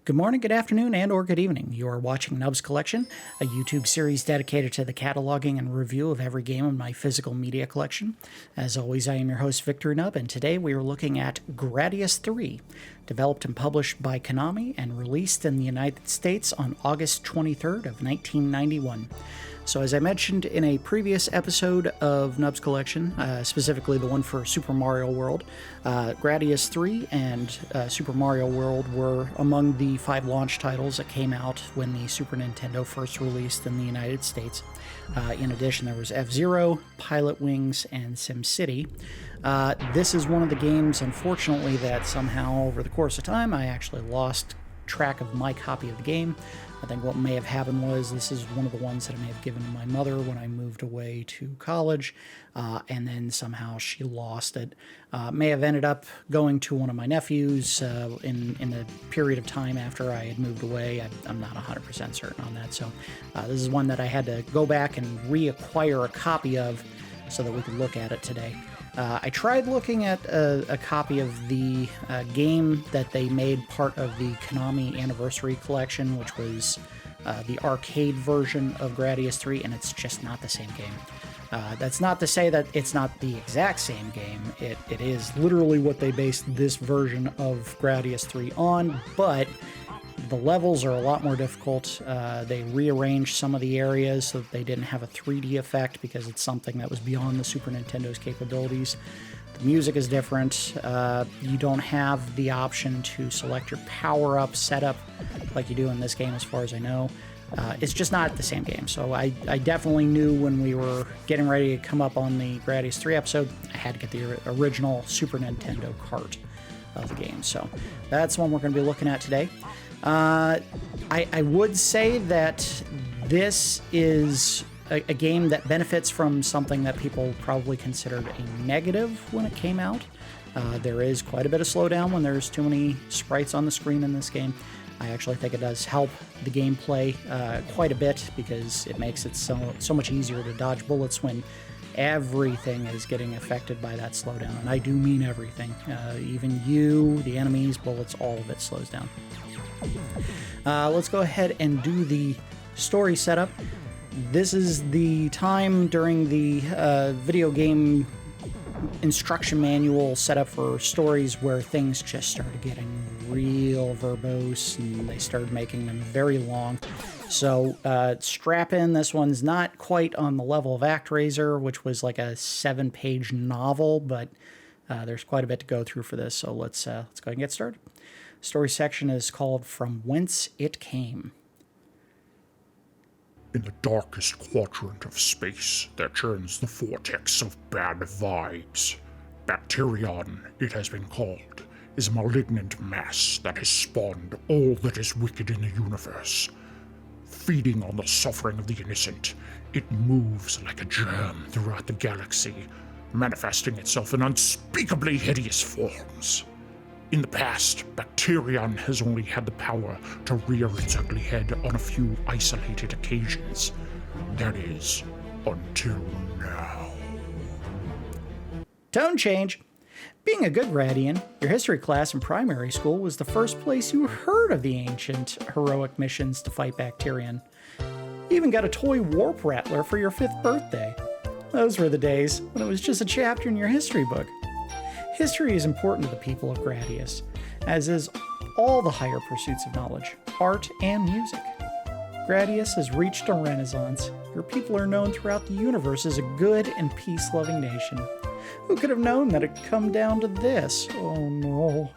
Good morning, good afternoon, and or good evening. You are watching Nubs Collection, a YouTube series dedicated to the cataloging and review of every game in my physical media collection. As always, I am your host, Victor Nub, and today we are looking at Gradius 3, developed and published by Konami and released in the United States on August 23rd of 1991. So as I mentioned in a previous episode of Nubs Collection, specifically the one for Super Mario World, Gradius 3 and Super Mario World were among the 5 launch titles that came out when the Super Nintendo first released in the United States. In addition, there was F-Zero, Pilot Wings, and SimCity. This is one of the games, unfortunately, that somehow over the course of time I actually lost track of my copy of the game. I think what may have happened was this is one of the ones that I may have given to my mother when I moved away to college, and then somehow she lost it. May have ended up going to one of my nephews in the period of time after I had moved away. I'm not 100% certain on that, so this is one that I had to go back and reacquire a copy of so that we could look at it today. I tried looking at a copy of the game that they made part of the Konami Anniversary Collection, which was the arcade version of Gradius 3, and it's just not the same game. That's not to say that it's not the exact same game. It is literally what they based this version of Gradius 3 on, but the levels are a lot more difficult. They rearranged some of the areas so that they didn't have a 3D effect because it's something that was beyond the Super Nintendo's capabilities. The music is different. You don't have the option to select your power-up setup like you do in this game as far as I know. It's just not the same game. So I definitely knew when we were getting ready to come up on the Gradius 3 episode, I had to get the original Super Nintendo cart of the game. So that's one we're going to be looking at today. I would say that this is a game that benefits from something that people probably considered a negative when it came out. There is quite a bit of slowdown when there's too many sprites on the screen in this game. I actually think it does help the gameplay quite a bit because it makes it so much easier to dodge bullets when everything is getting affected by that slowdown. And I do mean everything. Even you, the enemies, bullets, all of it slows down. Let's go ahead and do the story setup. This is the time during the video game instruction manual setup for stories where things just started getting real verbose and they started making them very long. So strap in. This one's not quite on the level of ActRaiser, which was like a 7-page novel, but there's quite a bit to go through for this. So let's go ahead and get started. Story section is called From Whence It Came. In the darkest quadrant of space, there churns the vortex of bad vibes. Bacterion, it has been called, is a malignant mass that has spawned all that is wicked in the universe. Feeding on the suffering of the innocent, it moves like a germ throughout the galaxy, manifesting itself in unspeakably hideous forms. In the past, Bacterion has only had the power to rear its ugly head on a few isolated occasions. That is, until now. Tone change. Being a good Gradian, your history class in primary school was the first place you heard of the ancient heroic missions to fight Bacterion. You even got a toy warp rattler for your 5th birthday. Those were the days when it was just a chapter in your history book. History is important to the people of Gradius, as is all the higher pursuits of knowledge, art, and music. Gradius has reached a renaissance. Your people are known throughout the universe as a good and peace-loving nation. Who could have known that it'd come down to this? Oh no.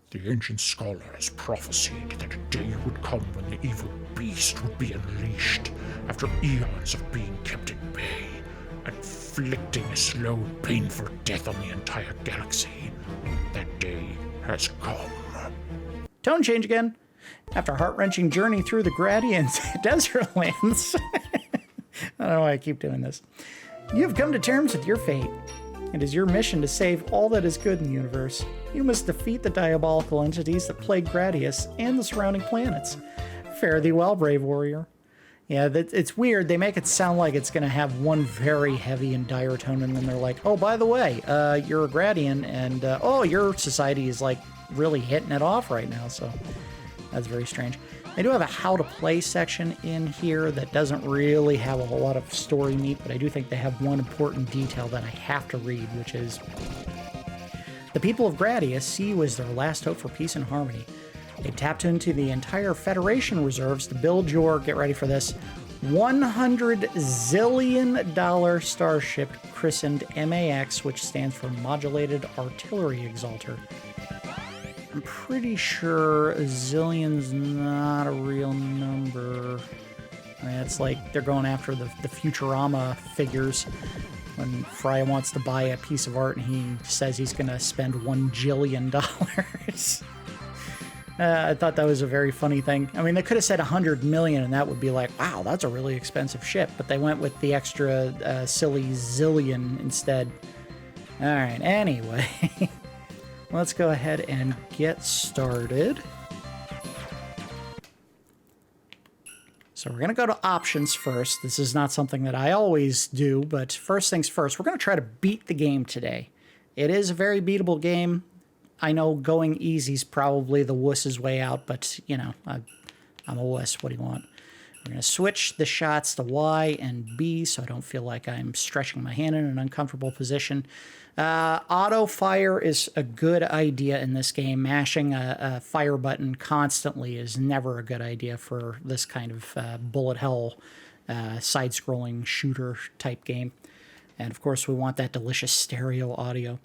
The ancient scholars prophesied that a day would come when the evil beast would be unleashed after eons of being kept at bay, inflicting a slow, painful death on the entire galaxy. That day has come. Tone change again. After a heart-wrenching journey through the Gradians desert lands. I don't know why I keep doing this. You have come to terms with your fate. It is your mission to save all that is good in the universe. You must defeat the diabolical entities that plague Gradius and the surrounding planets. Fare thee well, brave warrior. Yeah, it's weird. They make it sound like it's going to have one very heavy and dire tone, and then they're like, oh, by the way, you're a Gradian, and oh, your society is like really hitting it off right now, so that's very strange. I do have a how to play section in here that doesn't really have a whole lot of story meat, but I do think they have one important detail that I have to read, which is the people of Gradius see you as their last hope for peace and harmony. They've tapped into the entire Federation reserves to build your, get ready for this, $100 zillion starship christened M.A.X, which stands for Modular Artillary Exalter. I'm pretty sure a zillion's not a real number. I mean, it's like they're going after the Futurama figures when Fry wants to buy a piece of art and he says he's going to spend $1 jillion. I thought that was a very funny thing. I mean, they could have said 100 million and that would be like, wow, that's a really expensive ship. But they went with the extra silly zillion instead. All right, anyway. Let's go ahead and get started. So we're going to go to options first. This is not something that I always do, but first things first, we're going to try to beat the game today. It is a very beatable game. I know going easy is probably the wuss's way out, but, you know, I'm a wuss. What do you want? We're going to switch the shots to Y and B so I don't feel like I'm stretching my hand in an uncomfortable position. Auto fire is a good idea in this game. Mashing a fire button constantly is never a good idea for this kind of bullet hell side-scrolling shooter type game. And of course we want that delicious stereo audio.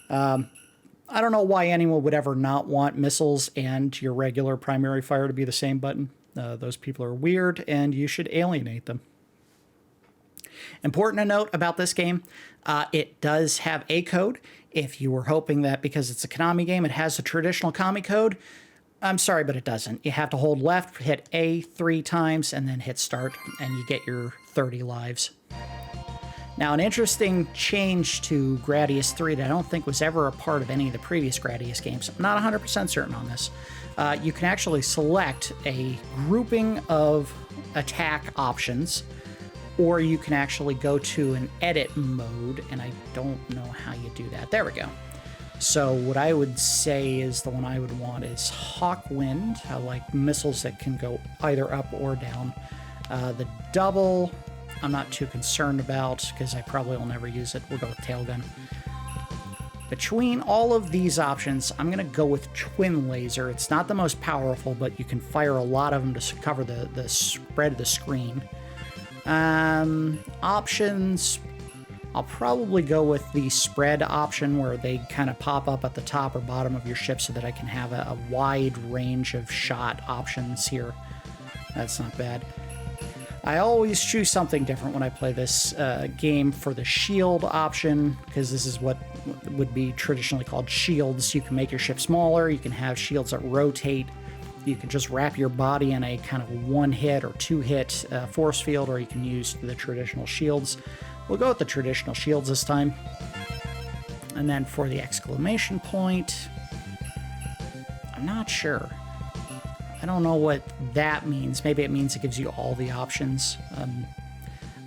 I don't know why anyone would ever not want missiles and your regular primary fire to be the same button. Those people are weird and you should alienate them. Important to note about this game, it does have a code. If you were hoping that because it's a Konami game, it has a traditional Konami code, I'm sorry, but it doesn't. You have to hold left, hit A 3 times, and then hit start, and you get your 30 lives. Now, an interesting change to Gradius 3 that I don't think was ever a part of any of the previous Gradius games. I'm not 100% certain on this. You can actually select a grouping of attack options, or you can actually go to an edit mode, and I don't know how you do that. There we go. So what I would say is the one I would want is Hawkwind. I like missiles that can go either up or down. The double, I'm not too concerned about because I probably will never use it. We'll go with Tailgun. Between all of these options, I'm going to go with Twin Laser. It's not the most powerful, but you can fire a lot of them to cover the spread of the screen. Options, I'll probably go with the spread option where they kind of pop up at the top or bottom of your ship so that I can have a wide range of shot options here. That's not bad. I always choose something different when I play this game for the shield option, because this is what would be traditionally called shields. You can make your ship smaller, you can have shields that rotate, you can just wrap your body in a kind of one-hit or two-hit force field, or you can use the traditional shields. We'll go with the traditional shields this time. And then for the exclamation point, I'm not sure. I don't know what that means. Maybe it means it gives you all the options.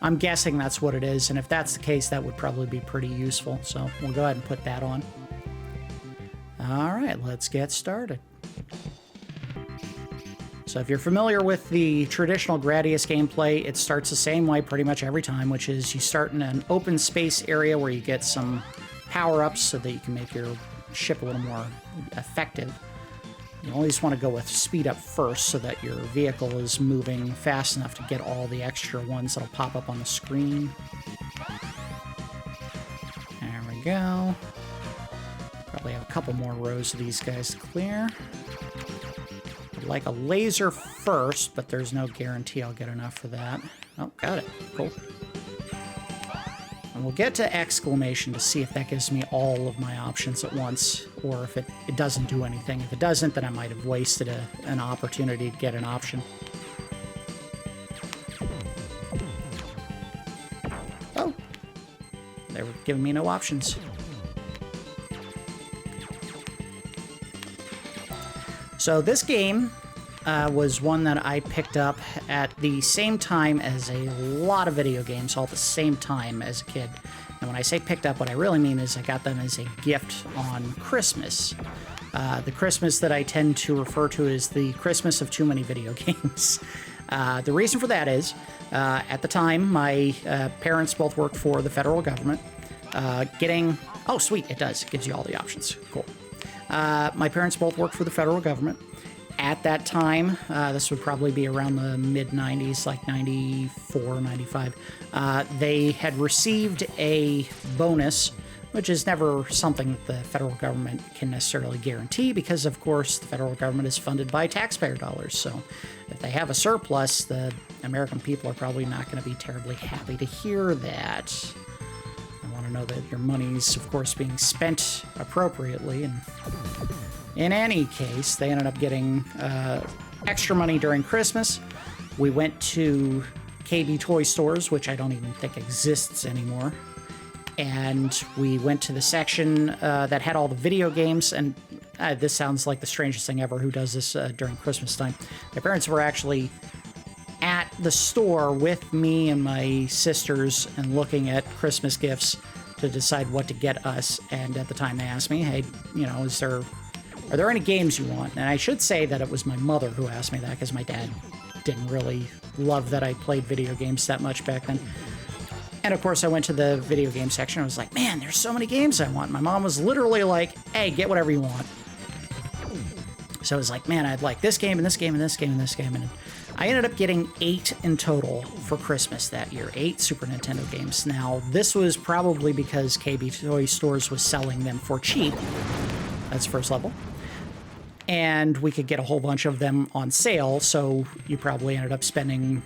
I'm guessing that's what it is, and if that's the case, that would probably be pretty useful. So we'll go ahead and put that on. All right, let's get started. So if you're familiar with the traditional Gradius gameplay, it starts the same way pretty much every time, which is you start in an open space area where you get some power-ups so that you can make your ship a little more effective. You always want to go with speed up first so that your vehicle is moving fast enough to get all the extra ones that'll pop up on the screen. There we go. Probably have a couple more rows of these guys to clear. I'd like a laser first, but there's no guarantee I'll get enough for that. Oh, got it. Cool. And we'll get to exclamation to see if that gives me all of my options at once, or if it doesn't do anything. If it doesn't, then I might have wasted an opportunity to get an option. Oh! they were giving me no options. So this game was one that I picked up at the same time as a lot of video games, all at the same time as a kid. And when I say picked up, what I really mean is I got them as a gift on Christmas. The Christmas that I tend to refer to as the Christmas of too many video games. The reason for that is, at the time, my parents both worked for the federal government. Oh, sweet, it does. It gives you all the options. Cool. My parents both worked for the federal government. At that time, this would probably be around the mid-90s, like 94, 95, they had received a bonus, which is never something that the federal government can necessarily guarantee because, of course, the federal government is funded by taxpayer dollars. So if they have a surplus, the American people are probably not going to be terribly happy to hear that. I want to know that your money's, of course, being spent appropriately. And in any case, they ended up getting extra money during Christmas. We went to KB Toy Stores, which I don't even think exists anymore. And we went to the section that had all the video games. And this sounds like the strangest thing ever. Who does this during Christmas time? My parents were actually at the store with me and my sisters and looking at Christmas gifts to decide what to get us. And at the time, they asked me, hey, you know, are there any games you want? And I should say that it was my mother who asked me that because my dad didn't really love that I played video games that much back then. And of course, I went to the video game section. I was like, man, there's so many games I want. My mom was literally like, hey, get whatever you want. So I was like, man, I'd like this game and this game and this game and this game. And I ended up getting 8 in total for Christmas that year. 8 Super Nintendo games. Now, this was probably because KB Toy Stores was selling them for cheap. That's first level. And we could get a whole bunch of them on sale. So you probably ended up spending,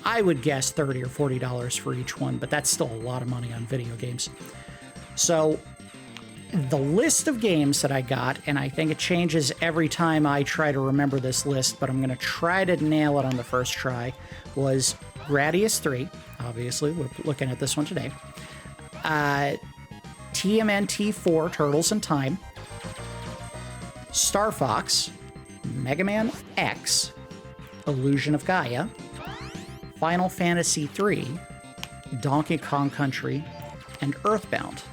I would guess, $30 or $40 for each one, but that's still a lot of money on video games. So the list of games that I got, and I think it changes every time I try to remember this list, but I'm going to try to nail it on the first try, was Gradius 3, obviously, we're looking at this one today, TMNT 4, Turtles in Time, Star Fox, Mega Man X, Illusion of Gaia, Final Fantasy III, Donkey Kong Country, and Earthbound.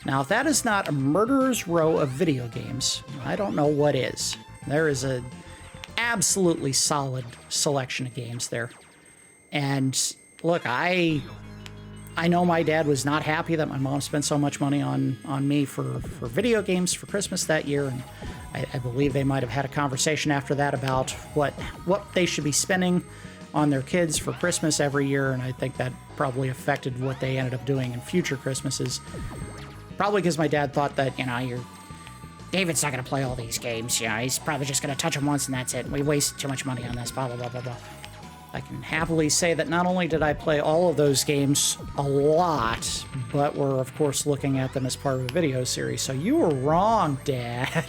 Now, if that is not a murderer's row of video games, I don't know what is. There is an absolutely solid selection of games there. And look, I know my dad was not happy that my mom spent so much money on me for video games for Christmas that year, and I believe they might have had a conversation after that about what they should be spending on their kids for Christmas every year, and I think that probably affected what they ended up doing in future Christmases. Probably because my dad thought that, you know, David's not going to play all these games. You know, he's probably just going to touch them once and that's it. We wasted too much money on this, blah, blah, blah, blah, blah. I can happily say that not only did I play all of those games a lot, but we're, of course, looking at them as part of a video series. So you were wrong, Dad.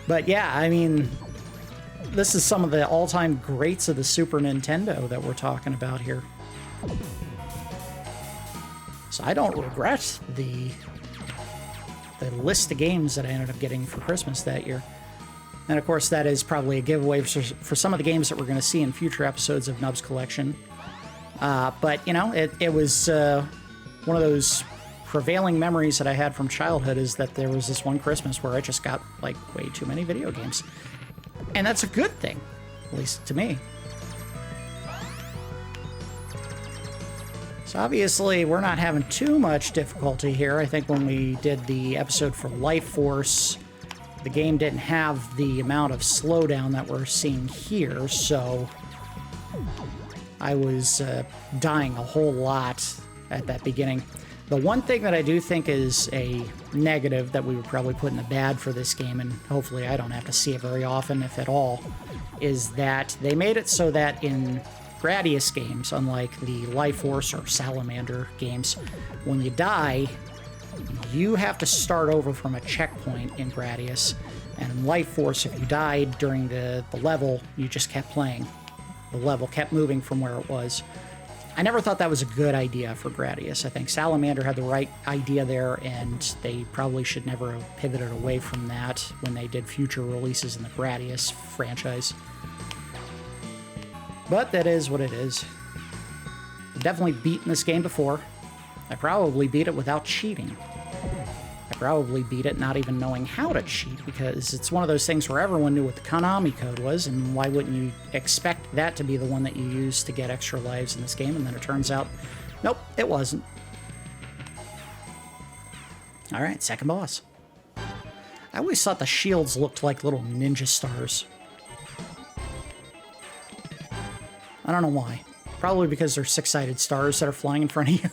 But yeah, I mean, this is some of the all-time greats of the Super Nintendo that we're talking about here. So I don't regret the list of games that I ended up getting for Christmas that year. And of course, that is probably a giveaway for some of the games that we're going to see in future episodes of Nub's Collection. But, you know, it was one of those prevailing memories that I had from childhood, is that there was this one Christmas where I just got, like, way too many video games. And that's a good thing, at least to me. So obviously, we're not having too much difficulty here. I think when we did the episode for Life Force, the game didn't have the amount of slowdown that we're seeing here, so I was dying a whole lot at that beginning. The one thing that I do think is a negative that we would probably put in the bad for this game, and hopefully I don't have to see it very often, if at all, is that they made it so that in Gradius games, unlike the Life Force or Salamander games, when you die, you have to start over from a checkpoint in Gradius. And in Life Force, if you died during the level, you just kept playing. The level kept moving from where it was. I never thought that was a good idea for Gradius. I think Salamander had the right idea there, and they probably should never have pivoted away from that when they did future releases in the Gradius franchise. But that is what it is. I've definitely beaten this game before. I probably beat it without cheating. I probably beat it not even knowing how to cheat, because it's one of those things where everyone knew what the Konami code was, and why wouldn't you expect that to be the one that you use to get extra lives in this game? And then it turns out, nope, it wasn't. All right, second boss. I always thought the shields looked like little ninja stars. I don't know why. Probably because they're six-sided stars that are flying in front of you.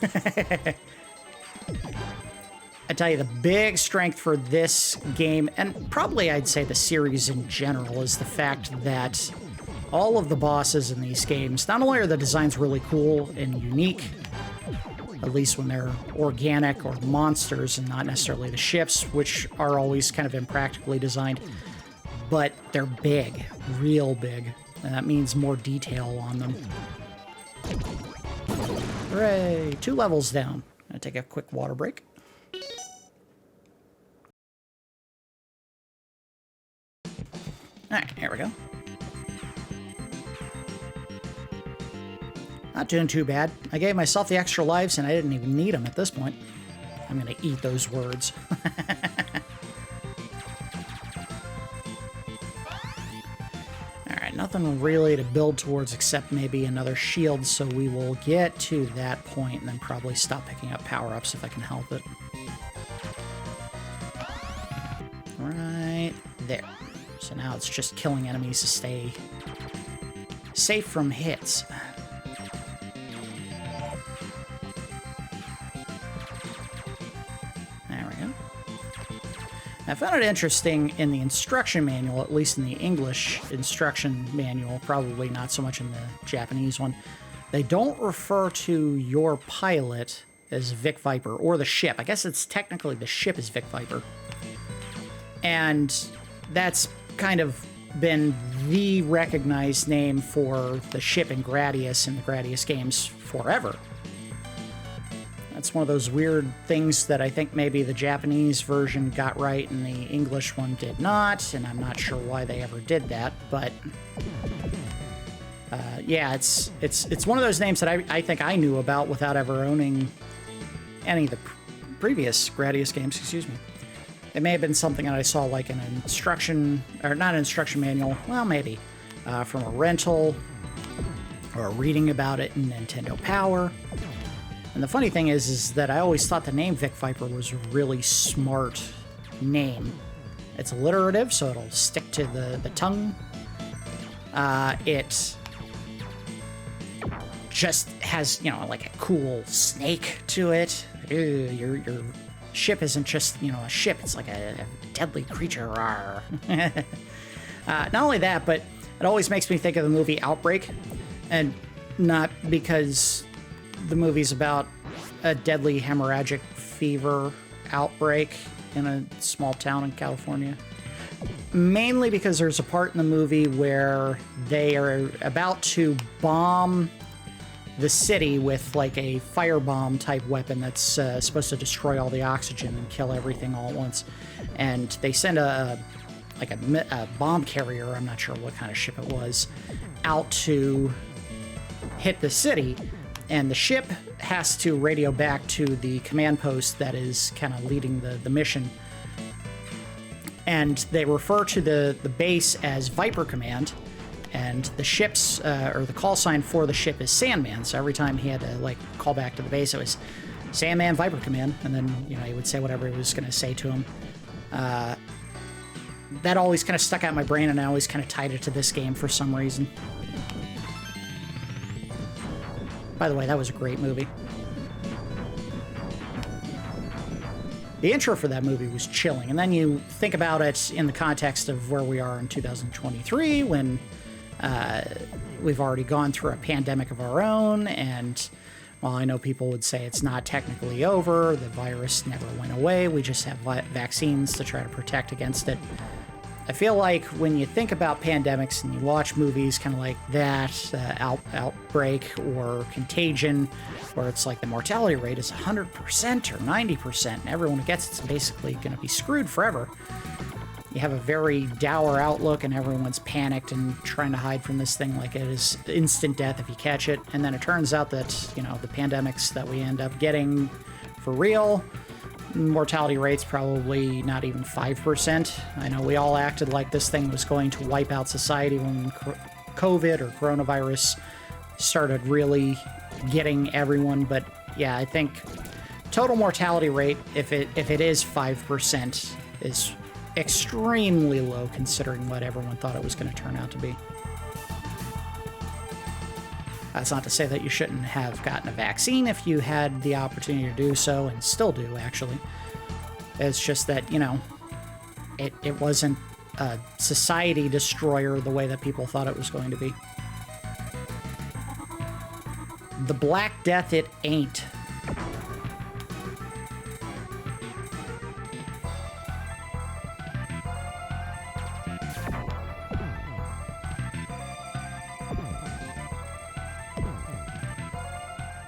I tell you, the big strength for this game, and probably I'd say the series in general, is the fact that all of the bosses in these games, not only are the designs really cool and unique, at least when they're organic or monsters and not necessarily the ships, which are always kind of impractically designed, but they're big, real big, and that means more detail on them. Hooray! 2 levels down. I'm gonna take a quick water break. Alright, here we go. Not doing too bad. I gave myself the extra lives and I didn't even need them at this point. I'm gonna eat those words. Alright, nothing really to build towards except maybe another shield, so we will get to that point and then probably stop picking up power-ups if I can help it. Right there. So now it's just killing enemies to stay safe from hits. There we go. I found it interesting in the instruction manual, at least in the English instruction manual, probably not so much in the Japanese one. They don't refer to your pilot as Vic Viper, or the ship. I guess it's technically the ship is Vic Viper. And that's kind of been the recognized name for the ship in Gradius and the Gradius games forever. That's one of those weird things that I think maybe the Japanese version got right and the English one did not, and I'm not sure why they ever did that, but yeah, it's one of those names that I think I knew about without ever owning any of the previous Gradius games, excuse me. It may have been something that I saw like in an instruction, or not an instruction manual, well, maybe, from a rental, or reading about it in Nintendo Power. And the funny thing is that I always thought the name Vic Viper was a really smart name. It's alliterative, so it'll stick to the tongue. It just has, you know, like a cool snake to it. Your ship isn't just, you know, a ship. It's like a deadly creature. Not only that, but it always makes me think of the movie Outbreak. And not because the movie's about a deadly hemorrhagic fever outbreak in a small town in California. Mainly because there's a part in the movie where they are about to bomb the city with like a firebomb type weapon that's supposed to destroy all the oxygen and kill everything all at once. And they send a bomb carrier, I'm not sure what kind of ship it was, out to hit the city. And the ship has to radio back to the command post that is kind of leading the mission. And they refer to the base as Viper Command. And the ship's, or the call sign for the ship is Sandman. So every time he had to, like, call back to the base, it was Sandman, Viper Command. And then, you know, he would say whatever he was going to say to him. That always kind of stuck out in my brain, and I always kind of tied it to this game for some reason. By the way, that was a great movie. The intro for that movie was chilling. And then you think about it in the context of where we are in 2023, when we've already gone through a pandemic of our own, and while I know people would say it's not technically over, the virus never went away, we just have vaccines to try to protect against it. I feel like when you think about pandemics and you watch movies kind of like that, Outbreak or Contagion, where it's like the mortality rate is 100% or 90%, and everyone who gets it's basically going to be screwed forever. You have a very dour outlook, and everyone's panicked and trying to hide from this thing like it is instant death if you catch it. And then it turns out that, you know, the pandemics that we end up getting for real, mortality rate's probably not even 5%. I know we all acted like this thing was going to wipe out society when COVID or coronavirus started really getting everyone. But yeah, I think total mortality rate, if it is 5%, is extremely low considering what everyone thought it was going to turn out to be. That's not to say that you shouldn't have gotten a vaccine if you had the opportunity to do so, and still do, actually. It's just that, you know, it wasn't a society destroyer the way that people thought it was going to be. The Black Death it ain't.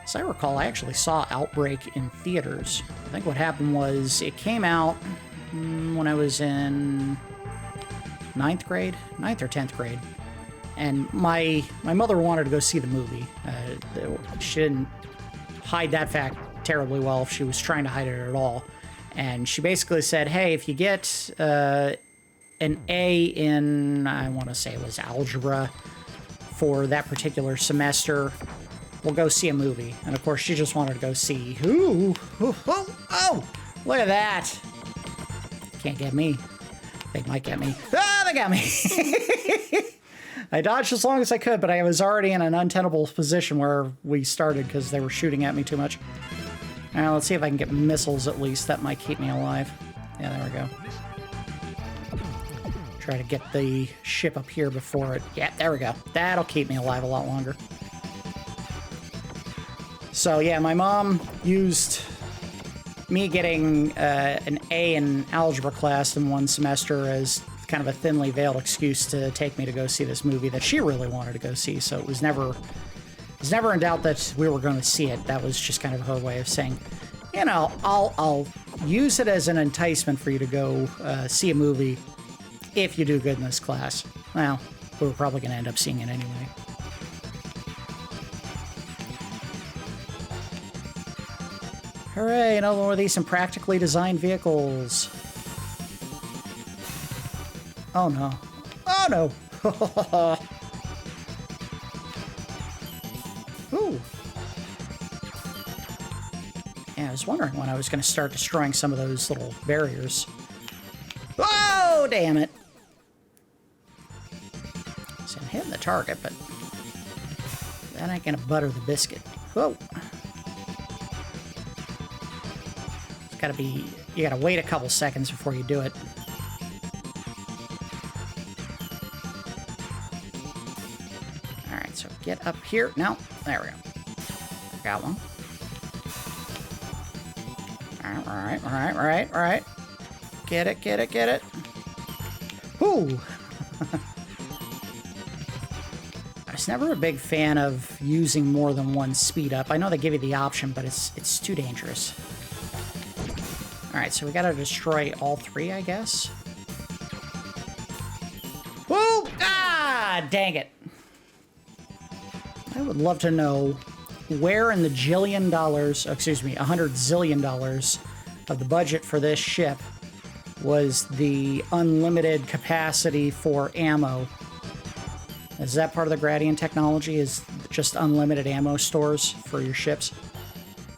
As I recall, I actually saw Outbreak in theaters. I think what happened was it came out when I was in 9th or 10th grade. And my mother wanted to go see the movie. She didn't hide that fact terribly well if she was trying to hide it at all. And she basically said, hey, if you get an A in, I want to say it was algebra, for that particular semester, we'll go see a movie. And of course, she just wanted to go see, oh, look at that. Can't get me. They might get me. Ah, they got me. I dodged as long as I could, but I was already in an untenable position where we started because they were shooting at me too much. All right, let's see if I can get missiles at least. That might keep me alive. Yeah, there we go. Try to get the ship up here before it... Yeah, there we go. That'll keep me alive a lot longer. So yeah, my mom used me getting an A in algebra class in one semester as kind of a thinly veiled excuse to take me to go see this movie that she really wanted to go see. So it was never in doubt that we were going to see it. That was just kind of her way of saying, you know, I'll use it as an enticement for you to go see a movie if you do good in this class. Well, we were probably going to end up seeing it anyway. Hooray, another one of these some practically designed vehicles. Oh no. Oh no! Ooh. Yeah, I was wondering when I was going to start destroying some of those little barriers. Oh, damn it! So I'm hitting the target, but that ain't going to butter the biscuit. Whoa! You gotta wait a couple seconds before you do it. Alright, so get up here. No, there we go. Got one. Alright. Get it. Whoo! I was never a big fan of using more than one speed up. I know they give you the option, but it's too dangerous. Alright, so we gotta destroy all three, I guess. Whoa! Ah! Dang it. I would love to know where in the $100 zillion of the budget for this ship was the unlimited capacity for ammo. Is that part of the Gradian technology? Is just unlimited ammo stores for your ships?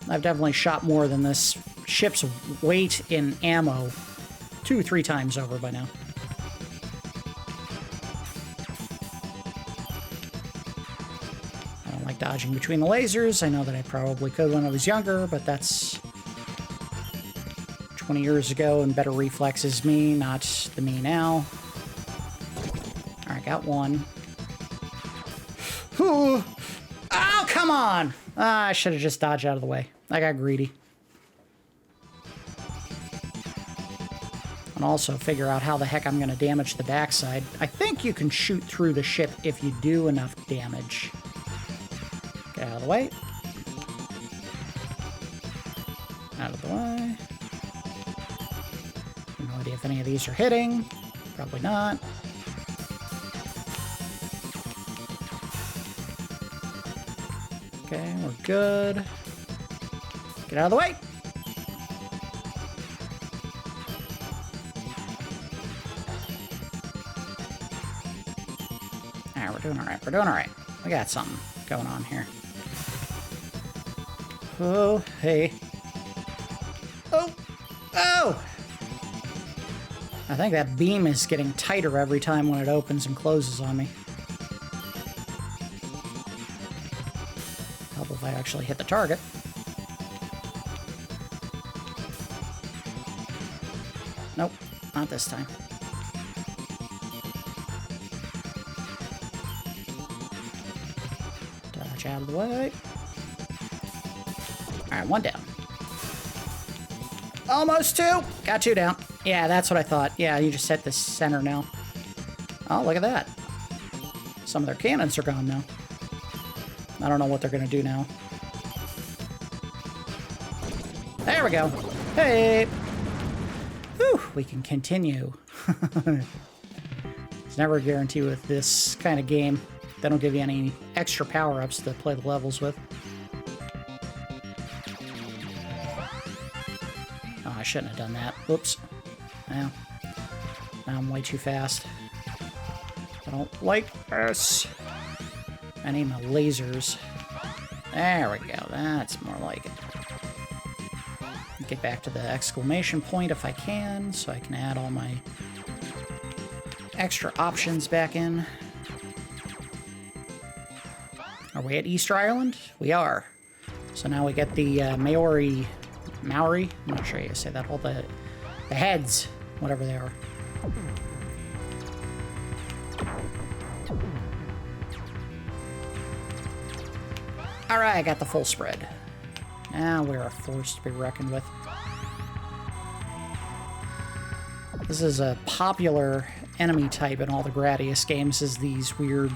I've definitely shot more than this ship's weight in ammo 2-3 times over by now. I don't like dodging between the lasers. I know that I probably could when I was younger, but that's 20 years ago and better reflexes me, not the me now. Alright, got one. Ooh. Oh, come on! I should have just dodged out of the way. I got greedy. And also figure out how the heck I'm going to damage the backside. I think you can shoot through the ship if you do enough damage. Get out of the way. Out of the way. No idea if any of these are hitting. Probably not. Okay, we're good. Get out of the way! Alright, we're doing alright. We're doing alright. We got something going on here. Oh, hey. Oh! Oh! I think that beam is getting tighter every time when it opens and closes on me. Help if I actually hit the target. Nope, not this time. Dodge out of the way. Alright, one down. Almost two! Got two down. Yeah, that's what I thought. Yeah, you just hit the center now. Oh, look at that. Some of their cannons are gone now. I don't know what they're going to do now. There we go. Hey! Whew, we can continue. It's never a guarantee with this kind of game. They don't give you any extra power-ups to play the levels with. Oh, I shouldn't have done that. Whoops. Now I'm way too fast. I don't like this. I need my lasers. There we go. That's more like it. Get back to the exclamation point if I can, so I can add all my extra options back in. Are we at Easter Island? We are. So now we get the Maori, I'm not sure how you say that, all the heads, whatever they are. Alright, I got the full spread. Now we're a force to be reckoned with. This is a popular enemy type in all the Gradius games, is these weird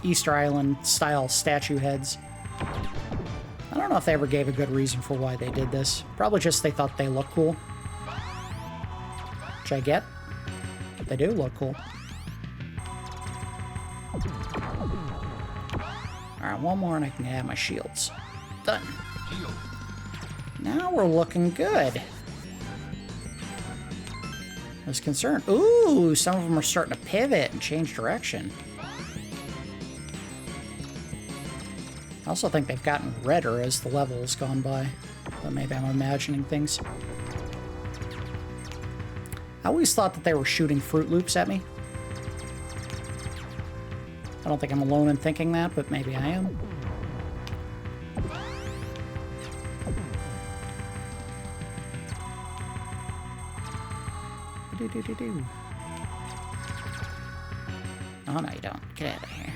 Easter Island style statue heads. I don't know if they ever gave a good reason for why they did this. Probably just they thought they look cool. Which I get. They do look cool. Alright, one more and I can add my shields. Done. Now we're looking good. I was concerned. Ooh, some of them are starting to pivot and change direction. I also think they've gotten redder as the level has gone by. But maybe I'm imagining things. I always thought that they were shooting Fruit Loops at me. I don't think I'm alone in thinking that, but maybe I am. Oh, no, you don't. Get out of here.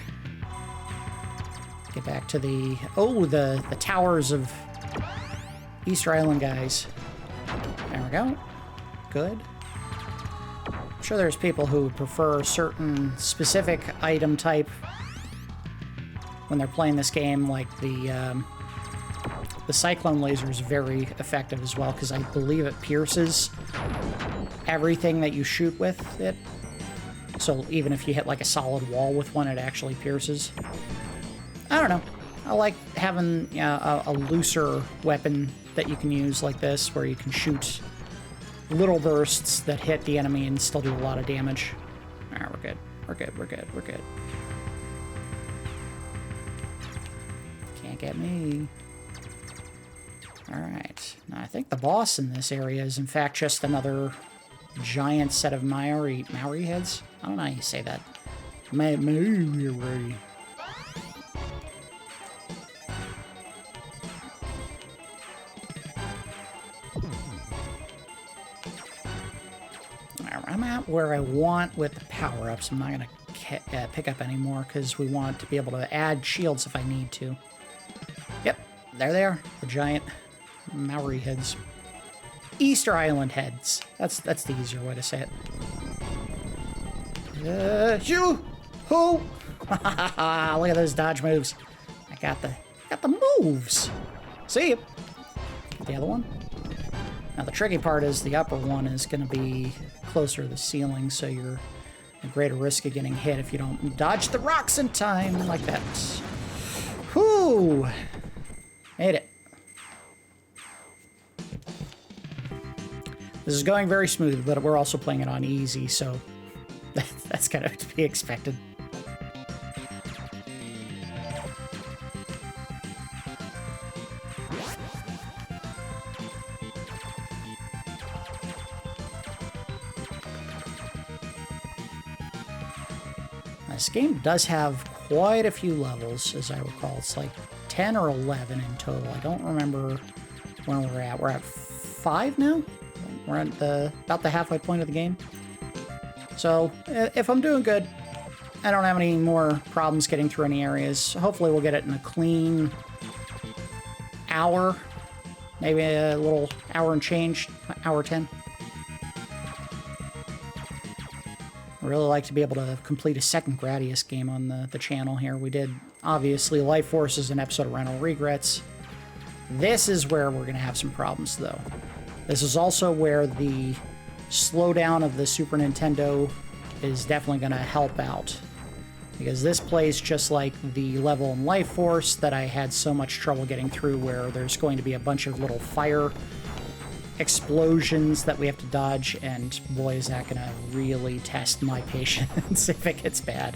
Get back to the... Oh, the towers of Easter Island guys. There we go. Good. I'm sure there's people who prefer a certain specific item type when they're playing this game, like the cyclone laser is very effective as well, because I believe it pierces everything that you shoot with it. So even if you hit like a solid wall with one, it actually pierces. I don't know. I like having a looser weapon that you can use like this, where you can shoot little bursts that hit the enemy and still do a lot of damage. Alright, we're good. We're good, we're good, we're good. Can't get me. Alright. Now I think the boss in this area is in fact just another giant set of Maori heads? I don't know how you say that. Maori. I'm at where I want with the power-ups. I'm not going to pick up anymore because we want to be able to add shields if I need to. Yep, there they are. The giant Maori heads. Easter Island heads. That's the easier way to say it. Shoo! Who? Look at those dodge moves. I got the moves. See ya. The other one. Now the tricky part is the upper one is going to be closer to the ceiling, so you're at greater risk of getting hit if you don't dodge the rocks in time like that. Whoo! Made it. This is going very smooth, but we're also playing it on easy, so that's kind of to be expected. This game does have quite a few levels, as I recall. It's like 10 or 11 in total. I don't remember when we're at. We're at 5 now? We're at about the halfway point of the game. So, if I'm doing good, I don't have any more problems getting through any areas. Hopefully we'll get it in a clean hour. Maybe a little hour and change, hour 10. I really like to be able to complete a second Gradius game on the channel here. We did, obviously, Life Force is an episode of Rental Regrets. This is where we're going to have some problems, though. This is also where the slowdown of the Super Nintendo is definitely going to help out. Because this plays just like the level in Life Force that I had so much trouble getting through, where there's going to be a bunch of little fire explosions that we have to dodge, and boy, is that gonna really test my patience if it gets bad.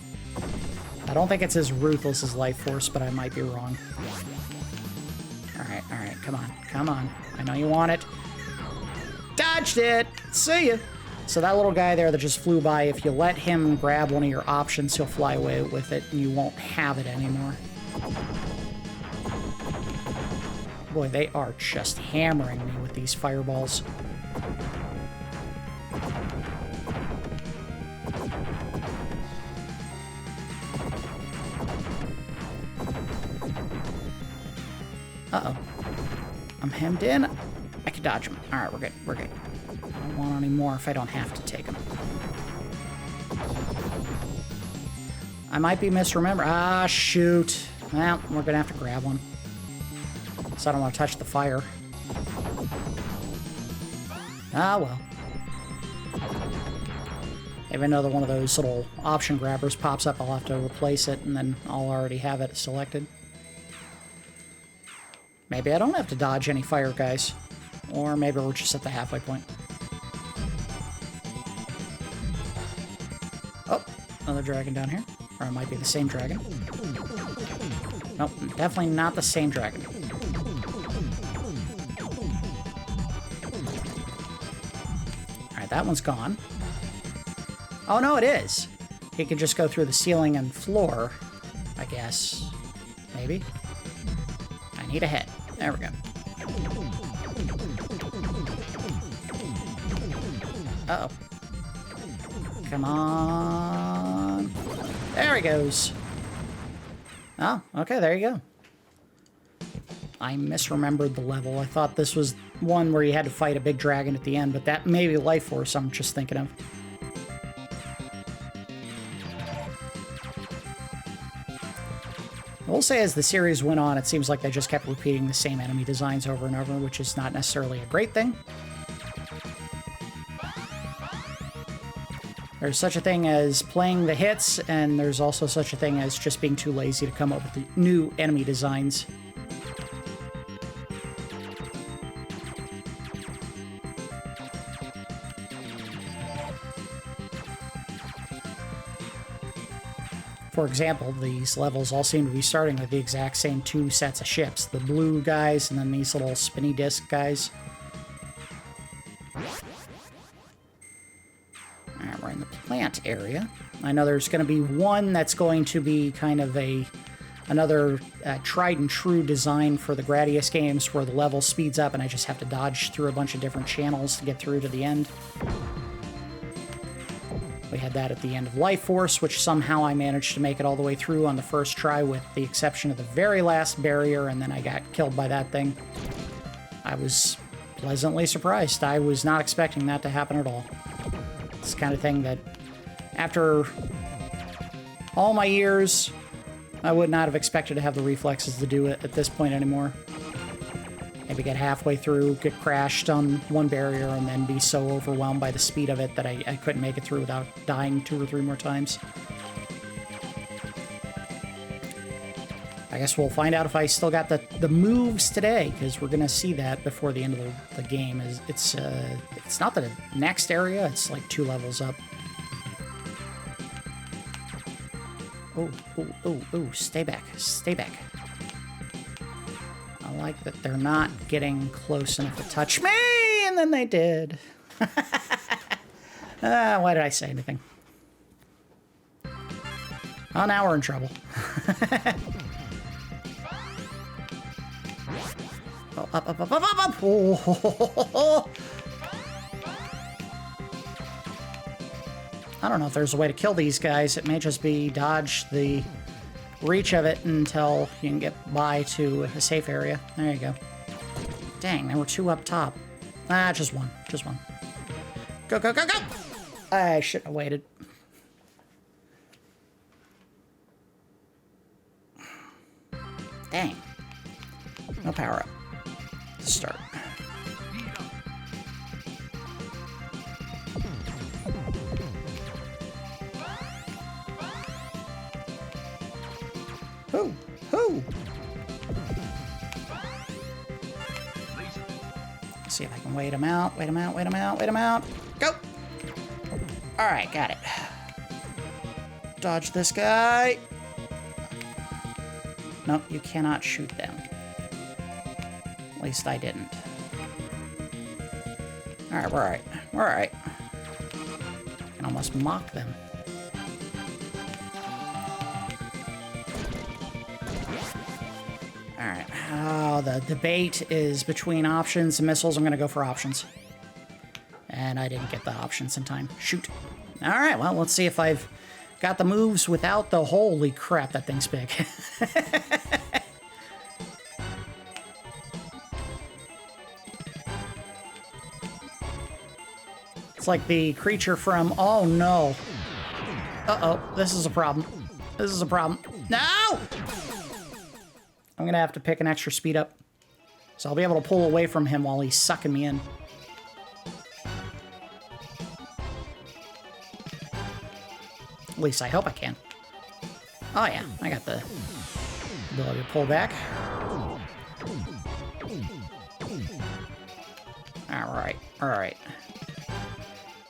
I don't think it's as ruthless as Life Force, but I might be wrong. Alright, come on. I know you want it. Dodged it! See ya! So that little guy there that just flew by, if you let him grab one of your options, he'll fly away with it, and you won't have it anymore. Boy, they are just hammering me with these fireballs. Uh-oh. I'm hemmed in. I can dodge them. Alright, we're good. I don't want any more if I don't have to take them. I might be misremembering. Ah, shoot. Well, we're gonna have to grab one. So I don't want to touch the fire. Ah, well. If another one of those little option grabbers pops up, I'll have to replace it, and then I'll already have it selected. Maybe I don't have to dodge any fire guys. Or maybe we're just at the halfway point. Oh, another dragon down here. Or it might be the same dragon. Nope, definitely not the same dragon. Alright, that one's gone. Oh, no, it is. He could just go through the ceiling and floor, I guess. Maybe. I need a head. There we go. Uh-oh. Come on. There he goes. Oh, okay, there you go. I misremembered the level. I thought this was one where you had to fight a big dragon at the end, but that may be Life Force I'm just thinking of. I will say, as the series went on, it seems like they just kept repeating the same enemy designs over and over, which is not necessarily a great thing. There's such a thing as playing the hits, and there's also such a thing as just being too lazy to come up with new enemy designs. For example, these levels all seem to be starting with the exact same two sets of ships. The blue guys and then these little spinny disc guys. Alright, we're in the plant area. I know there's going to be one that's going to be kind of another tried and true design for the Gradius games, where the level speeds up and I just have to dodge through a bunch of different channels to get through to the end. We had that at the end of Life Force, which somehow I managed to make it all the way through on the first try, with the exception of the very last barrier, and then I got killed by that thing. I was pleasantly surprised. I was not expecting that to happen at all. It's the kind of thing that, after all my years, I would not have expected to have the reflexes to do it at this point anymore. Maybe get halfway through, get crashed on one barrier, and then be so overwhelmed by the speed of it that I couldn't make it through without dying 2 or 3 more times. I guess we'll find out if I still got the moves today, because we're gonna see that before the end of the game. It's not the next area; it's like 2 levels up. Oh! Stay back! Stay back! I like that they're not getting close enough to touch me, and then they did. Why did I say anything? Oh, now we're in trouble. Oh, up. Oh. I don't know if there's a way to kill these guys. It may just be dodge the reach of it until you can get by to a safe area. There you go. Dang, there were 2 up top. Just one. Just one. Go! I should have waited. Dang. No power up. Start. Who? See if I can wait him out. Go! Alright, got it. Dodge this guy. Nope, you cannot shoot them. At least I didn't. Alright, we're alright. I can almost mock them. Alright, oh, the debate is between options and missiles. I'm gonna go for options. And I didn't get the options in time. Shoot. Alright, well, let's see if I've got the moves without the... Holy crap, that thing's big. It's like the creature from... Oh, no. Uh-oh, this is a problem. No! I'm gonna have to pick an extra speed up. So I'll be able to pull away from him while he's sucking me in. At least I hope I can. Oh yeah, I got the ability to pull back. Alright.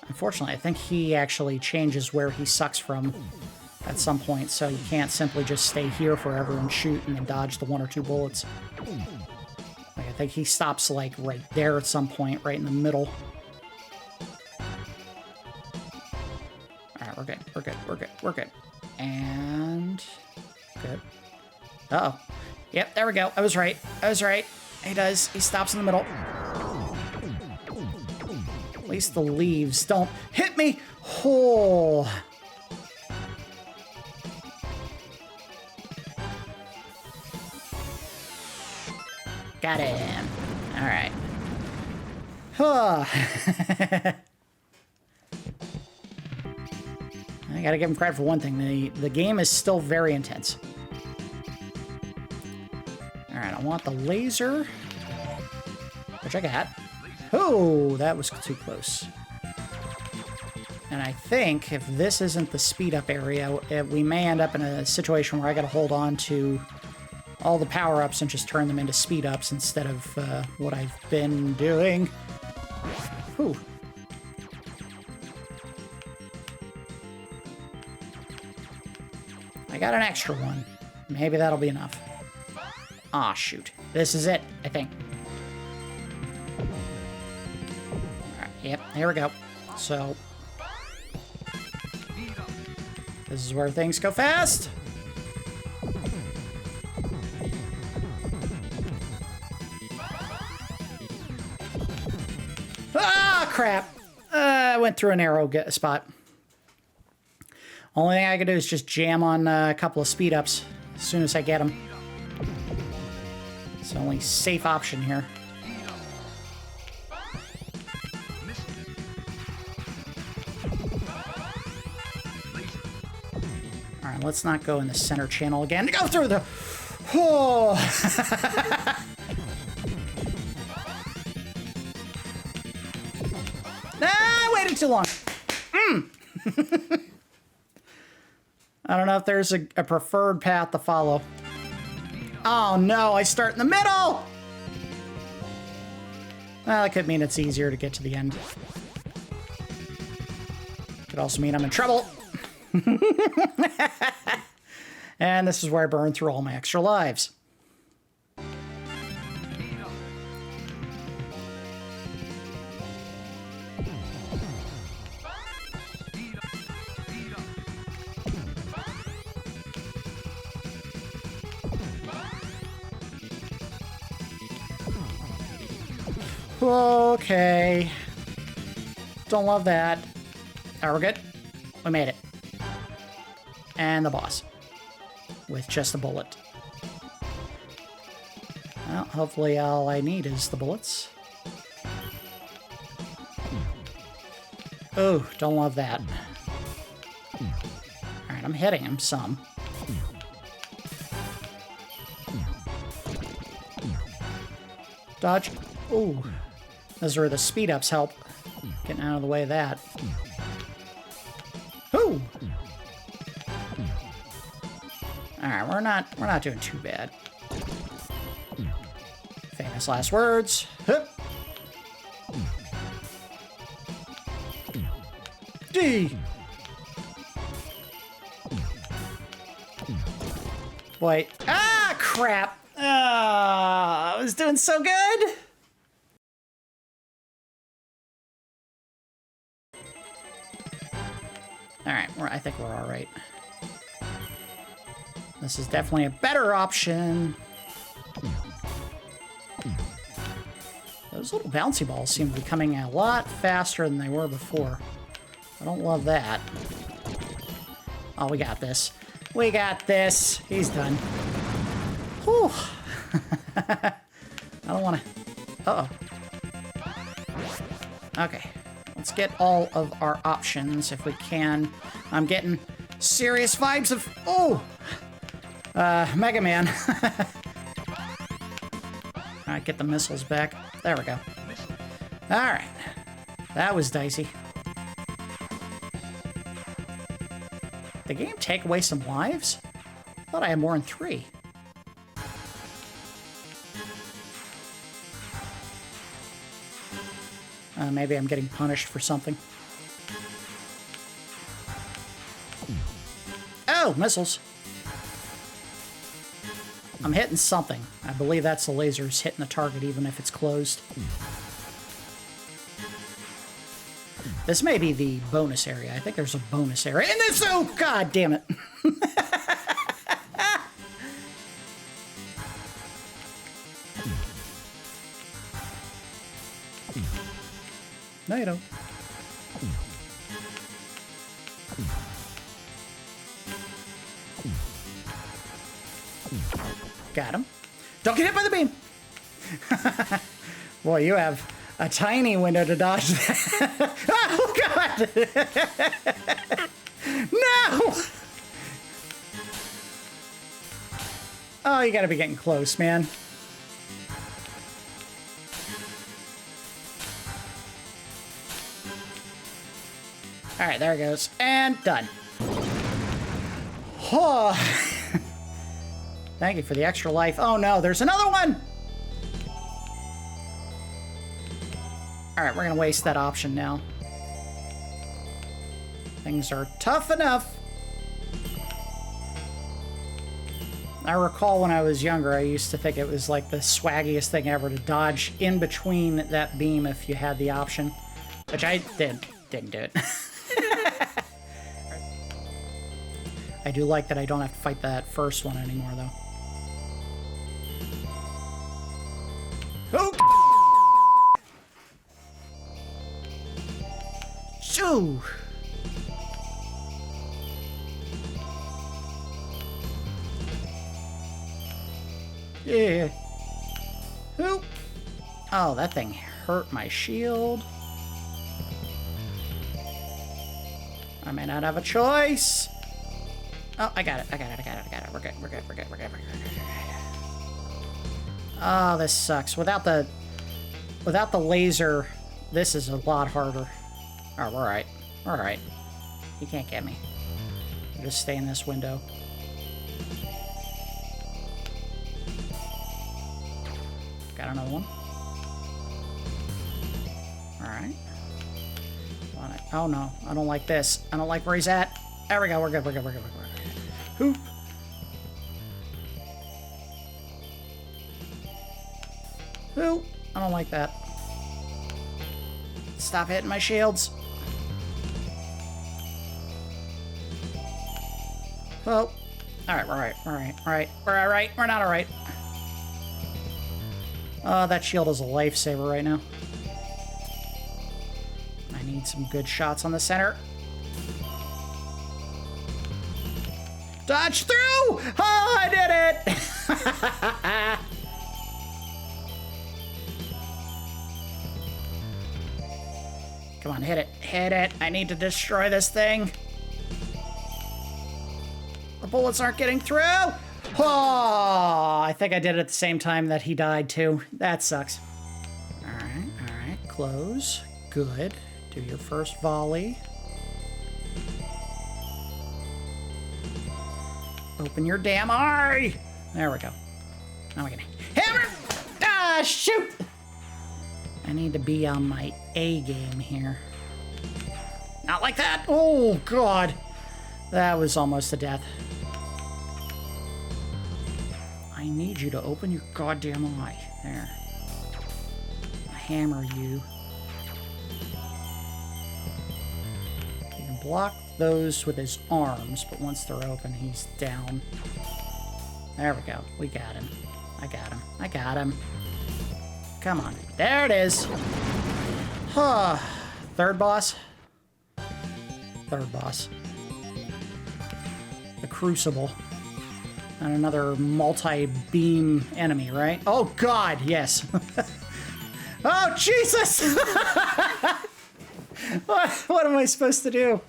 Unfortunately, I think he actually changes where he sucks from at some point, so you can't simply just stay here forever and shoot and then dodge the 1 or 2 bullets. Like, I think he stops, like, right there at some point, right in the middle. Alright, we're good. And... good. Uh-oh. Yep, there we go. I was right. He does. He stops in the middle. At least the leaves don't hit me! Oh! Got him. Alright. I gotta give him credit for one thing. The game is still very intense. Alright, I want the laser. Which I got. Oh, that was too close. And I think if this isn't the speed up area, we may end up in a situation where I gotta hold on to all the power-ups and just turn them into speed-ups instead of what I've been doing. Whew. I got an extra one. Maybe that'll be enough. Aw, shoot. This is it, I think. Alright, yep, here we go. So... this is where things go fast! Ah, crap! I went through an arrow spot. Only thing I can do is just jam on a couple of speed ups as soon as I get them. It's the only safe option here. All right, let's not go in the center channel again. Go through the... Oh. I waited too long. I don't know if there's a preferred path to follow. Oh no, I start in the middle! Well, that could mean it's easier to get to the end. Could also mean I'm in trouble. And this is where I burn through all my extra lives. Okay. Don't love that. Alright, we're good. We made it. And the boss. With just a bullet. Well, hopefully all I need is the bullets. Oh, don't love that. Alright, I'm hitting him some. Dodge. Ooh. Those are where the speed ups help. Getting out of the way of that. Ooh! Alright, we're not doing too bad. Famous last words. Hup. D. Wait. Ah, crap. I was doing so good. Alright, I think we're alright. This is definitely a better option. Those little bouncy balls seem to be coming a lot faster than they were before. I don't love that. Oh, we got this. We got this. He's done. Whew. I don't want to... Uh-oh. Okay. Let's get all of our options if we can. I'm getting serious vibes of... Oh! Mega Man. Alright, get the missiles back. There we go. Alright. That was dicey. Did the game take away some lives? I thought I had more than 3. Maybe I'm getting punished for something. Oh, missiles. I'm hitting something. I believe that's the lasers hitting the target even if it's closed. This may be the bonus area. I think there's a bonus area in this. Oh, god damn it. No, you don't. Got him. Don't get hit by the beam! Boy, you have a tiny window to dodge that. Oh, God! No! Oh, you gotta be getting close, man. Alright, there it goes. And done. Oh. Thank you for the extra life. Oh no, there's another one! Alright, we're gonna waste that option now. Things are tough enough. I recall when I was younger, I used to think it was like the swaggiest thing ever to dodge in between that beam if you had the option. Which I didn't do it. I do like that I don't have to fight that first one anymore, though. Oh! Shoo! Yeah. Oop. Oh, that thing hurt my shield. I may not have a choice. Oh, I got it. I got it. I got it. I got it. We're good. We're good. We're good. We're good. We're good. Oh, this sucks. Without the laser, this is a lot harder. Oh, we're alright. We're alright. You can't get me. Just stay in this window. Got another one. Alright. Oh no, I don't like this. I don't like where he's at. There we go, we're good, we're good, we're good, we're good. Hoop. Hoop. I don't like that. Stop hitting my shields. Well, alright, we're alright, we're alright, alright, we're alright, we're not alright. That shield is a lifesaver right now. I need some good shots on the center. Dodge through! Oh, I did it! Come on, hit it, hit it. I need to destroy this thing. The bullets aren't getting through. Oh, I think I did it at the same time that he died too. That sucks. All right, close. Good. Do your first volley. Open your damn eye. There we go. Now we can hammer. Ah, shoot. I need to be on my A game here. Not like that. Oh, God. That was almost a death. I need you to open your goddamn eye. There. I'll hammer you. You can block those with his arms, but once they're open, he's down. There we go. We got him. I got him. I got him. Come on. There it is. Huh. Third boss. Third boss. The Crucible. And another multi-beam enemy, right? Oh, God, yes. Oh, Jesus! What am I supposed to do?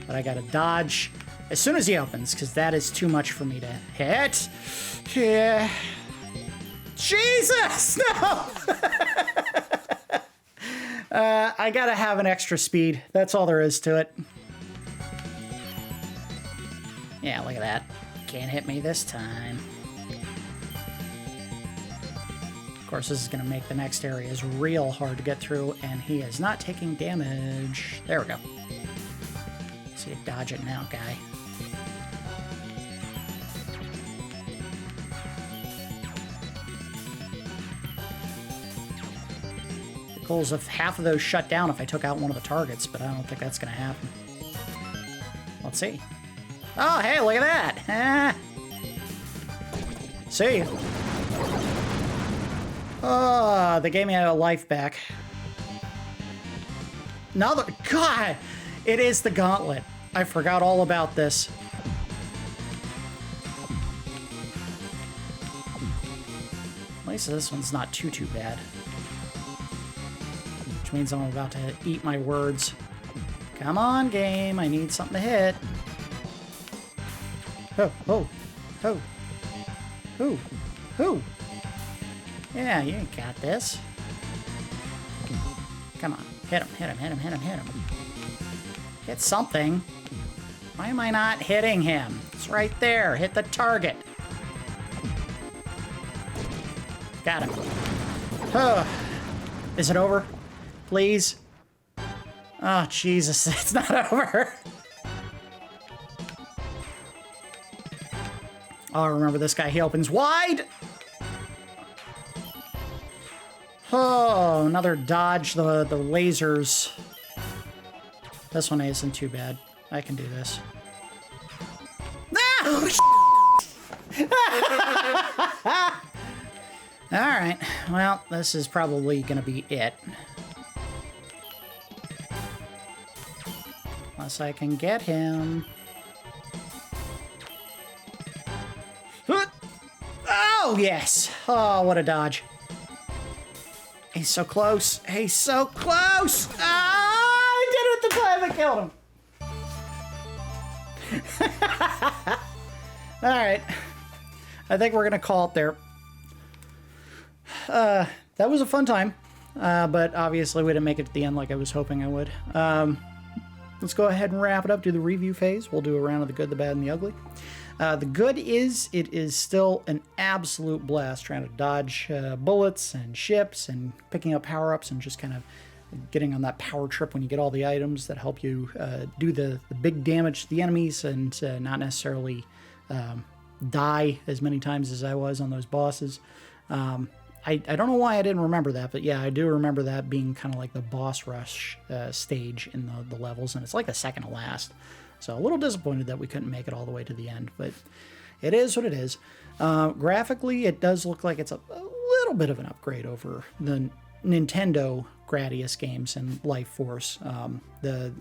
But I gotta dodge as soon as he opens, because that is too much for me to hit. Yeah. Jesus! No! I gotta have an extra speed. That's all there is to it. Yeah, look at that. Can't hit me this time. Of course, this is going to make the next areas real hard to get through, and he is not taking damage. There we go. See you dodge it now, guy. The goal is if half of those shut down if I took out one of the targets, but I don't think that's going to happen. Let's see. Oh, hey, look at that. Ah. See? Oh, they gave me a life back. Another, God, it is the gauntlet. I forgot all about this. At least this one's not too bad. Which means I'm about to eat my words. Come on, game. I need something to hit. Who? Yeah, you got this. Come on. Hit him. Hit something. Why am I not hitting him? It's right there. Hit the target. Got him. Oh. Is it over? Please? Oh, Jesus. It's not over. Oh, remember this guy. He opens wide. Oh, another dodge the lasers. This one isn't too bad. I can do this. Ah! Alright. Well, this is probably going to be it. Unless I can get him. Oh, yes. Oh, what a dodge. He's so close. He's so close. Ah, I did it at the time I killed him. All right. I think we're going to call it there. That was a fun time, but obviously we didn't make it to the end like I was hoping I would. Let's go ahead and wrap it up, do the review phase. We'll do a round of the good, the bad, and the ugly. The good is it is still an absolute blast trying to dodge bullets and ships and picking up power-ups and just kind of getting on that power trip when you get all the items that help you do the big damage to the enemies and not necessarily die as many times as I was on those bosses. I don't know why I didn't remember that, but yeah, I do remember that being kind of like the boss rush stage in the levels, and it's like the second to last. So a little disappointed that we couldn't make it all the way to the end, but it is what it is. Graphically, it does look like it's a little bit of an upgrade over the Nintendo Gradius games and Life Force. The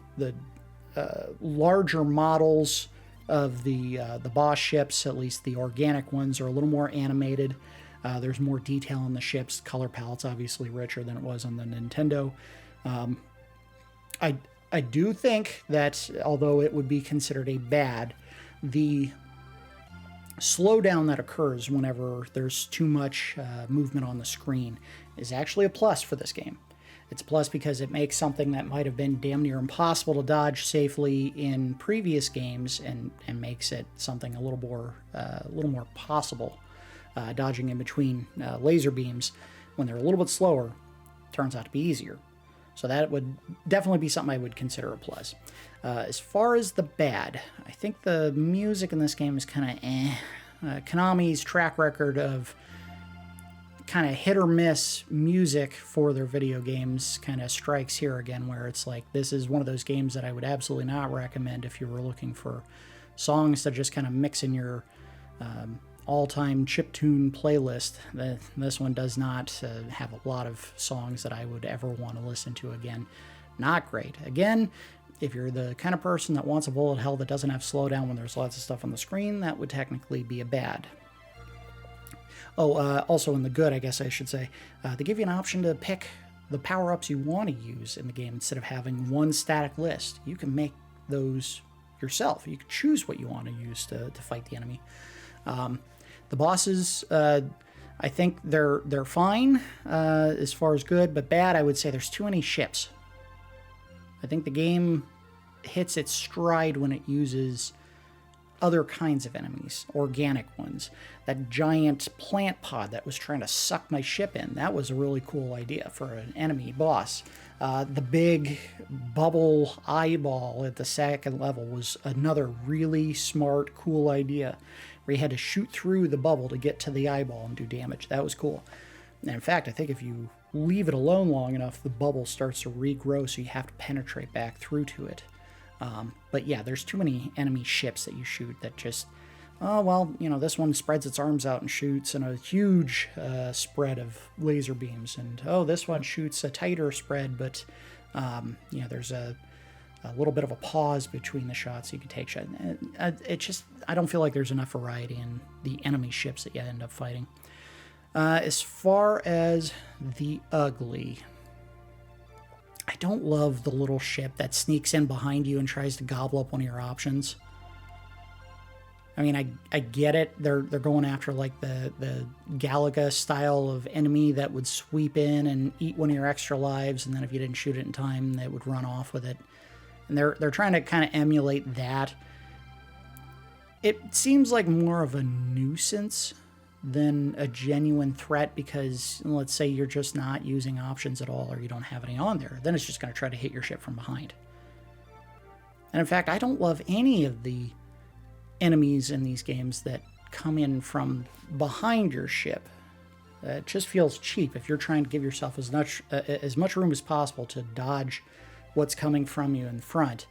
larger models of the boss ships, at least the organic ones, are a little more animated. There's more detail on the ships. Color palette's obviously richer than it was on the Nintendo. I do think that, although it would be considered a bad, the slowdown that occurs whenever there's too much movement on the screen is actually a plus for this game. It's a plus because it makes something that might have been damn near impossible to dodge safely in previous games and makes it something a little more possible. Dodging in between laser beams when they're a little bit slower turns out to be easier. So that would definitely be something I would consider a plus. As far as the bad, I think the music in this game is kind of Konami's track record of kind of hit or miss music for their video games kind of strikes here again, where it's like, this is one of those games that I would absolutely not recommend if you were looking for songs to just kind of mix in your all-time chiptune playlist. This one does not have a lot of songs that I would ever want to listen to again. Not great. Again, if you're the kind of person that wants a bullet hell that doesn't have slowdown when there's lots of stuff on the screen, that would technically be a bad. Also in the good, I guess I should say, they give you an option to pick the power-ups you want to use in the game instead of having one static list. You can make those yourself. You can choose what you want to use to fight the enemy. The bosses, I think they're fine as far as good, but bad, I would say there's too many ships. I think the game hits its stride when it uses other kinds of enemies, organic ones. That giant plant pod that was trying to suck my ship in, that was a really cool idea for an enemy boss. The big bubble eyeball at the second level was another really smart, cool idea, where you had to shoot through the bubble to get to the eyeball and do damage. That was cool. And in fact, I think if you leave it alone long enough, the bubble starts to regrow, so you have to penetrate back through to it. But yeah, there's too many enemy ships that you shoot that just, oh, well, this one spreads its arms out and shoots in a huge spread of laser beams. And, oh, this one shoots a tighter spread, but, there's a little bit of a pause between the shots so you can take shots. I don't feel like there's enough variety in the enemy ships that you end up fighting. As far as the ugly, I don't love the little ship that sneaks in behind you and tries to gobble up one of your options. I mean, I get it. They're going after like the Galaga style of enemy that would sweep in and eat one of your extra lives, and then if you didn't shoot it in time, they would run off with it. And they're trying to kind of emulate that. It seems like more of a nuisance than a genuine threat, because let's say you're just not using options at all or you don't have any on there, then it's just going to try to hit your ship from behind. And in fact, I don't love any of the enemies in these games that come in from behind your ship. It just feels cheap if you're trying to give yourself as much room as possible to dodge what's coming from you in front,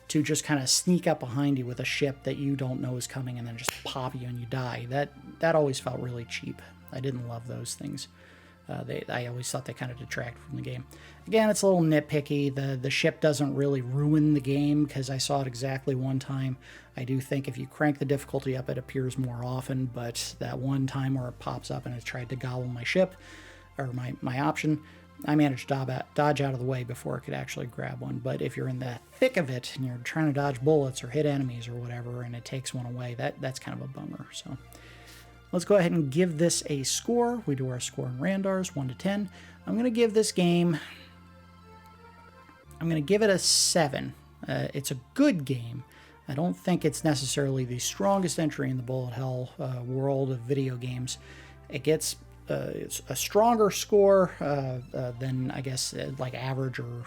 to just kind of sneak up behind you with a ship that you don't know is coming and then just pop you and you die. That always felt really cheap. I didn't love those things. I always thought they kind of detracted from the game. Again, it's a little nitpicky. The ship doesn't really ruin the game because I saw it exactly one time. I do think if you crank the difficulty up, it appears more often, but that one time where it pops up and it tried to gobble my ship, or my option, I managed to dodge out of the way before it could actually grab one. But if you're in the thick of it and you're trying to dodge bullets or hit enemies or whatever, and it takes one away, that's kind of a bummer. So let's go ahead and give this a score. We do our score in Randars, 1 to 10. I'm going to give this game, I'm going to give it a 7. It's a good game. I don't think it's necessarily the strongest entry in the bullet hell world of video games. It gets it's a stronger score than, I guess, like average or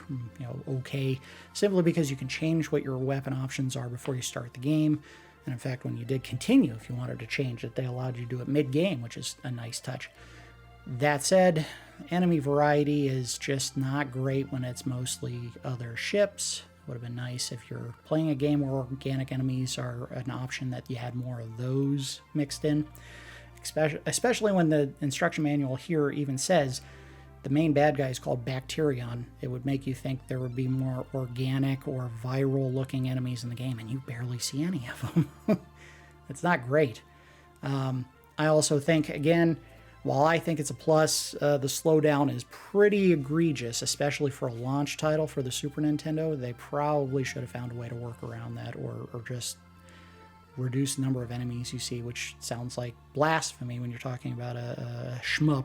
okay, simply because you can change what your weapon options are before you start the game. And in fact, when you did continue, if you wanted to change it, they allowed you to do it mid-game, which is a nice touch. That said, enemy variety is just not great when it's mostly other ships. Would have been nice if you're playing a game where organic enemies are an option, that you had more of those mixed in. Especially when the instruction manual here even says the main bad guy is called Bacterion. It would make you think there would be more organic or viral looking enemies in the game, and you barely see any of them. It's not great. I also think, again, while I think it's a plus, the slowdown is pretty egregious, especially for a launch title for the Super Nintendo. They probably should have found a way to work around that, or just reduce the number of enemies you see, which sounds like blasphemy when you're talking about a shmup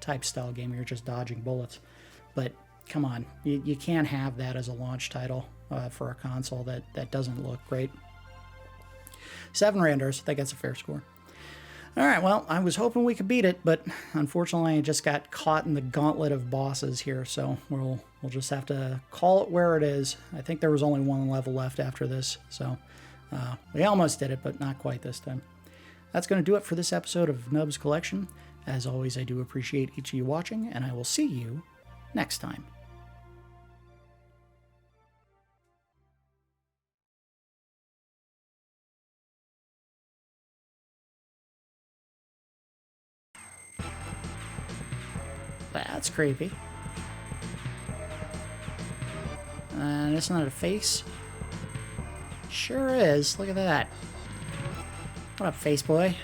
type style game where you're just dodging bullets. But come on, you can't have that as a launch title for a console that doesn't look great. 7 Randars, I think that's a fair score. All right, well, I was hoping we could beat it, but unfortunately I just got caught in the gauntlet of bosses here, so we'll just have to call it where it is. I think there was only one level left after this, so we almost did it, but not quite this time. That's going to do it for this episode of Nubs Collection. As always, I do appreciate each of you watching, and I will see you next time. That's creepy. And isn't that a face? Sure is. Look at that. What up, face boy?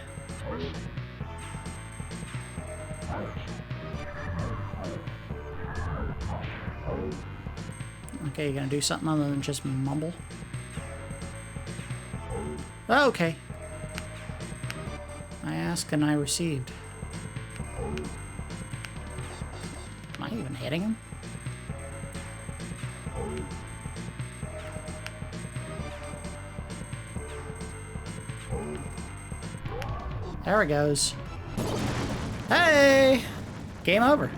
Okay, you gonna do something other than just mumble? Okay. I asked and I received. Am I even hitting him? There it goes. Hey! Game over.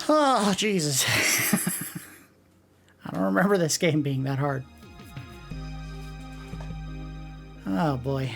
Oh, Jesus. I don't remember this game being that hard. Oh, boy.